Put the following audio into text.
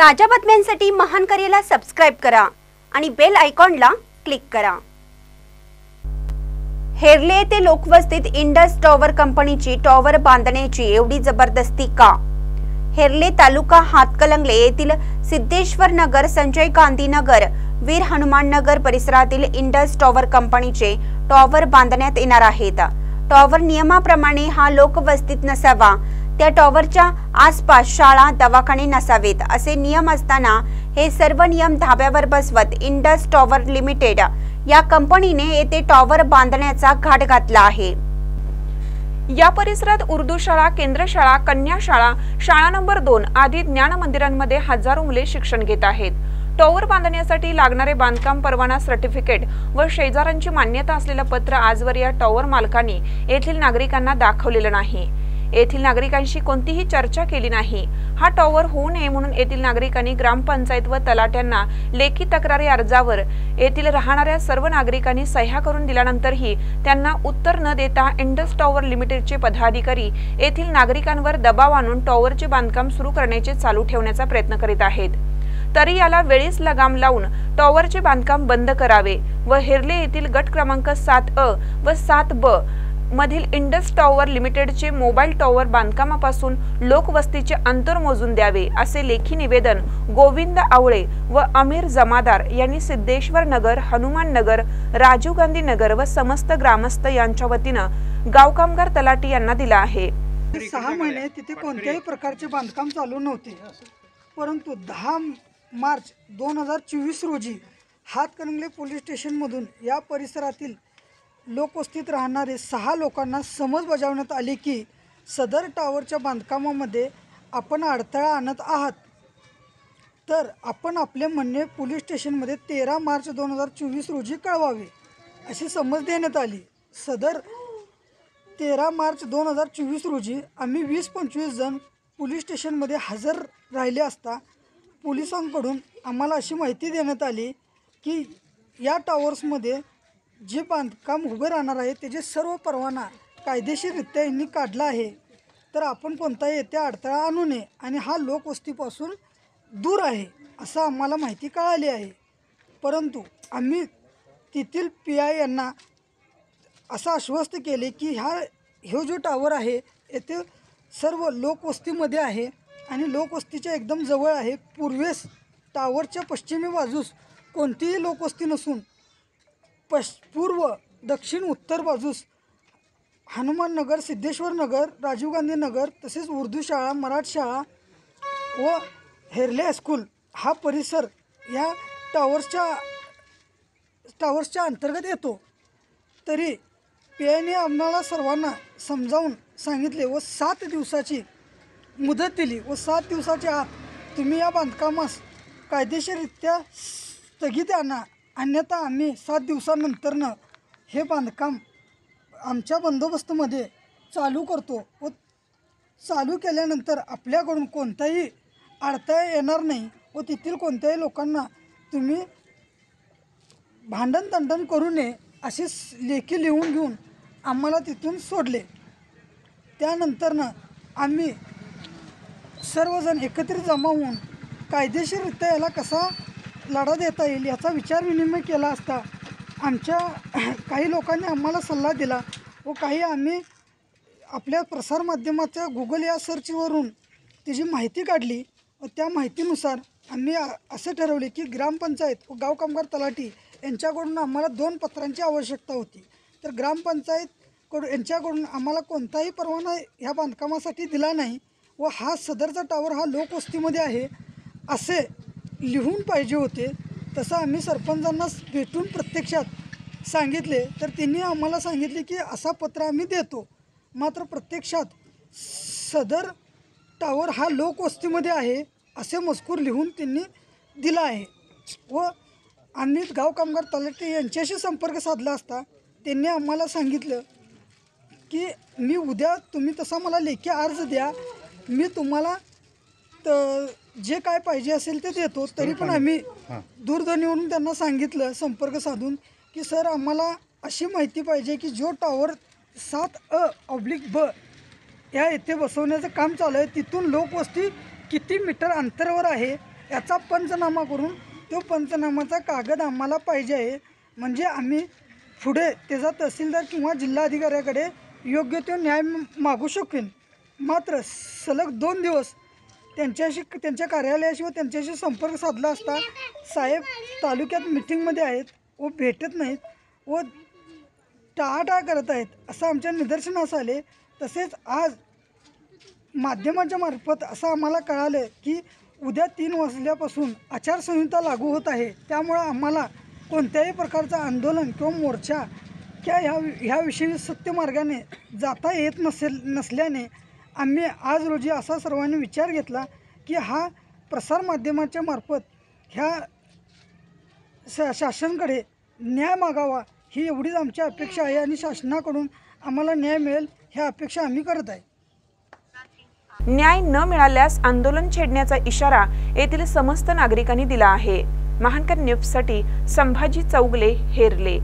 ताज्या बातम्यांसाठी महान करेला सबस्क्राइब करा आणि बेल आयकॉनला क्लिक करा। हेरले येथे लोकवस्तीत इंडस टॉवर कंपनीची टॉवर बांधण्याची एवढी जबरदस्ती का? हेरले तालुका हातकलंगले येथील सिद्धेश्वर नगर, संजय गांधी नगर, वीर हनुमान नगर परिसरातील इंडस टॉवर कंपनीचे टॉवर बांधण्यात येणार आहेत। टॉवर नियमाप्रमाणे हा लोकवस्तीत नसावा, त्या टॉवरच्या आसपास शाळा, दवाखाने नसावेत असे नियम असताना हे सर्व नियम धाब्यावर बसवत इंडस टॉवर लिमिटेड या कंपनीने येथे टॉवर बांधण्याचा घाट घातला आहे। या परिसरात उर्दू शाळा, केंद्र शाळा, कन्या शाळा, शाळा नंबर 2 आदी ज्ञान मंदिरांमध्ये हजारो मुले शिक्षण घेत आहेत। टॉवर बांधण्यासाठी लागणारे बांधकाम परवाना, सर्टिफिकेट व शेजाऱ्यांची मान्यता असलेले पत्र आजवर या टॉवर मालकांनी येथील नागरिकांना दाखवलेलं नाही। येथील नागरिकांशी कोणतीही चर्चा केली नाही। हा टॉवर होऊ नये म्हणून येथील नागरिकांनी ग्रामपंचायत व तलाट्यांना लेखी तक्रारी अर्जावर येथील राहणाऱ्या सर्व नागरिकांनी सह्या करून दिल्यानंतरही त्यांना उत्तर न देता इंडस टॉवर लिमिटेडचे पदाधिकारी येथील नागरिकांवर दबाव आणून टॉवरचे बांधकाम सुरू करण्याचे चालू ठेवण्याचा प्रयत्न करीत आहेत। तरी याला वेळीच लगाम लावून टॉवरचे बांधकाम बंद करावे व हेरले येथील गट क्रमांक 7A व 7B मधील इंडस टॉवर लिमिटेडचे मोबाईल टॉवर बांधकामापासून लोकवस्तीचे अंतर मोजून द्यावे असे लेखी निवेदन गोविंद आवळे व अमीर जमादार यांनी सिद्धेश्वर नगर, हनुमान नगर, राजीव गांधी नगर व समस्त ग्रामस्थ यांच्या वतीनं गाव कामगार तलाठी यांना दिला आहे। 6 महिने तिथे कोणत्याही प्रकारचे बांधकाम चालू नव्हते, परंतु 10 मार्च 2024 रोजी हातकणंगले पोलीस स्टेशनमधून या परिसरातील लोकवस्तीत राहणारे 6 लोकांना समज बजावण्यात आली की सदर टावरच्या बांधकामामध्ये आपण अडथळा आणत आहात, तर आपण आपले म्हणणे पोलीस स्टेशनमध्ये 13 मार्च 2024 रोजी कळवावे अशी समज देण्यात आली। सदर 13 मार्च 2024 रोजी आम्ही 20-25 जण पोलीस स्टेशनमध्ये हजर राहिले असता पोलिसांकडून आम्हाला अशी माहिती देण्यात आली की या टावर्समध्ये जे बांधकाम उभे राहणार आहे त्याचे सर्व परवाना कायदेशीररित्या यांनी काढला आहे, तर आपण कोणताही येथे अडथळा आणू नये आणि हा लोकवस्तीपासून दूर आहे असं आम्हाला माहिती कळाली आहे। परंतु आम्ही तेथील PI यांना असं आश्वस्त केले की हा जो टावर आहे येथे सर्व लोकवस्तीमध्ये आहे आणि लोकवस्तीच्या एकदम जवळ आहे। पूर्वेस टावरच्या पश्चिमी बाजूस कोणतीही लोकवस्ती नसून पूर्व, दक्षिण, उत्तर बाजूस हनुमान नगर, सिद्धेश्वर नगर, राजीव गांधी नगर तसेच उर्दू शाळा, मराठी शाळा व हेरले हायस्कूल हा परिसर या टावर्सच्या अंतर्गत येतो। तरी PIने आम्हाला सर्वांना समजावून सांगितले व 7 दिवसाची मुदत दिली व 7 दिवसाच्या आत तुम्ही या बांधकामास कायदेशीररित्या स्थगिती आणा, अन्यथा आम्ही 7 दिवसानंतरनं हे बांधकाम आमच्या बंदोबस्तमध्ये चालू करतो व चालू केल्यानंतर आपल्याकडून कोणताही अडथळा येणार नाही व तेथील कोणत्याही लोकांना तुम्ही भांडण करू नये अशी लेखी लिहून घेऊन आम्हाला तिथून सोडले। त्यानंतरनं आम्ही सर्वजण एकत्रित जमा होऊन कायदेशीररित्या याला कसा लढा देता येईल याचा विचार विनिमय केला असता आमच्या काही लोकांनी आम्हाला सल्ला दिला व काही आम्ही आपल्या प्रसारमाध्यमाच्या Google या सर्चवरून त्याची माहिती काढली व त्या माहितीनुसार आम्ही असे ठरवले की ग्रामपंचायत व गाव कामगार तलाठी यांच्याकडून आम्हाला 2 पत्रांची आवश्यकता होती, तर ग्रामपंचायतकडून यांच्याकडून आम्हाला कोणताही परवाना ह्या बांधकामासाठी दिला नाही व हा सदरचा टावर हा लोकवस्तीमध्ये आहे असे लिहून पाहिजे होते। तसं आम्ही सरपंचांना भेटून प्रत्यक्षात सांगितले, तर त्यांनी आम्हाला सांगितले की असा पत्र आम्ही देतो, मात्र प्रत्यक्षात सदर टावर हा लोकवस्तीमध्ये आहे असे मजकूर लिहून त्यांनी दिला आहे। व आम्ही गाव कामगार तलाठी यांच्याशी संपर्क साधला असता त्यांनी आम्हाला सांगितलं की मी उद्या तुम्ही तसा मला लेखी अर्ज द्या, मी तुम्हाला जे काय पाहिजे असेल ते देतो। तरी पण आम्ही दूरध्वनीवरून त्यांना सांगितलं संपर्क साधून की सर आम्हाला अशी माहिती पाहिजे की जो टॉवर 7A/B या येथे बसवण्याचं काम चालू आहे तिथून लोकवस्ती किती मीटर अंतरावर आहे याचा पंचनामा करून तो पंचनामाचा कागद आम्हाला पाहिजे आहे, म्हणजे आम्ही पुढे त्याचा तहसीलदार किंवा जिल्हाधिकाऱ्याकडे योग्य तो न्याय मागू शकेन. मात्र सलग 2 दिवस त्यांच्या कार्यालयाशी व त्यांच्याशी संपर्क साधला असता साहेब तालुक्यात मिटिंगमध्ये आहेत व भेटत नाहीत व टाळाटाळ करत आहेत असं आमच्या निदर्शनास आले. तसेच आज माध्यमाच्या मार्फत असं आम्हाला कळालं की उद्या 3 वाजल्यापासून आचारसंहिता लागू होत आहे. त्यामुळं आम्हाला कोणत्याही प्रकारचं आंदोलन किंवा मोर्चा किंवा ह्याविषयी सत्य मार्गाने जाता येत नसल्याने आम्ही आज रोजी असा सर्वांनी विचार घेतला की हा प्रसारमाध्यमाच्या मार्फत ह्या शासनाकडे न्याय मागावा, ही एवढीच आमची अपेक्षा आहे आणि शासनाकडून आम्हाला न्याय मिळेल ह्या अपेक्षा आम्ही करत आहे. न्याय न मिळाल्यास आंदोलन छेडण्याचा इशारा येथील समस्त नागरिकांनी दिला आहे. महानकर न्यूजसाठी संभाजी चौगले, हेरले.